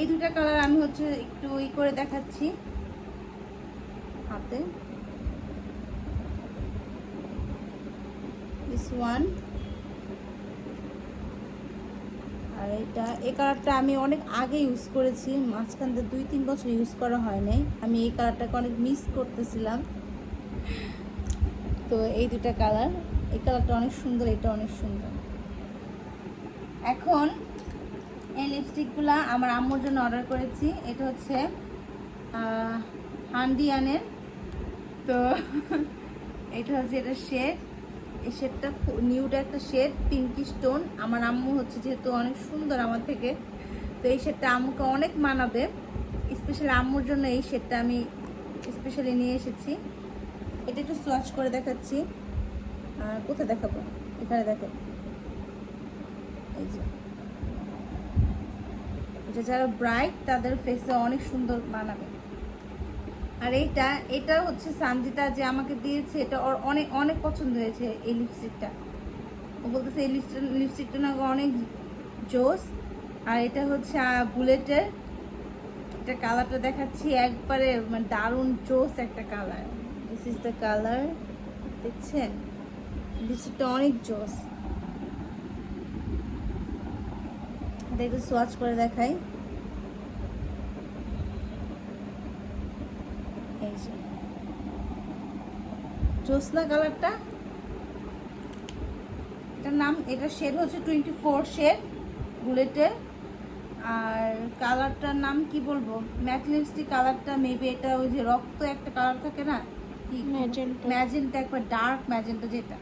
এই দুটা কালার আমি হচ্ছে একটু করে দেখাচ্ছি হাতে। This one. আর এই কালারটা আমি অনেক আগে ইউজ করেছি, মাঝখান থেকে 2-3 বছর ইউজ করা হয় নাই। আমি এই কালারটাকে অনেক মিস করতেছিলাম। তো এই দুটা কালার, এই কালারটা অনেক সুন্দর, এটা অনেক সুন্দর। এখন এই লিপস্টিকগুলা আমার আম্মুর জন্য অর্ডার করেছি। এটা হচ্ছে হান্ডিয়ানের। তো এটা হচ্ছে এটা শেড, এই শেডটা নিউটা একটা শেড, পিঙ্কি স্টোন। আমার আম্মু হচ্ছে যেহেতু অনেক সুন্দর আমার থেকে, তো এই শেডটা আম্মুকে অনেক মানাবে। স্পেশালি আম্মুর জন্য এই শেডটা আমি স্পেশালি নিয়ে এসেছি। এটা একটু সোয়াচ করে দেখাচ্ছি। আর কোথায় দেখাবো, এখানে দেখো, এই যে এটা যারা ব্রাইট তাদের ফেসে অনেক সুন্দর মানাবে। আর এটা হচ্ছে সানজিতা যে আমাকে দিয়েছে, এটা ওর অনেক অনেক পছন্দ হয়েছে এই লিপস্টিকটা। ও বলতেছে এই লিপস্টিকটা না অনেক জোস। আর এটা হচ্ছে বুলেটের, এটা কালারটা দেখাচ্ছি একবারে মানে দারুণ জোস একটা colour. This is the colour, দেখছেন? লিপস্টিকটা অনেক জোস। এটা একটু সোয়াচ করে দেখাই। এই যে জোসনা কালারটা, এটার নাম, এটা শেড হচ্ছে 24 শেড বুলেটের। আর কালারটার নাম কি বলবো, ম্যাট লিপস্টিক কালারটা মেবি এটা ওই যে রক্ত একটা কালার থাকে না, কি ম্যাজেন্টা, একবার ডার্ক ম্যাজেন্টা যেটা,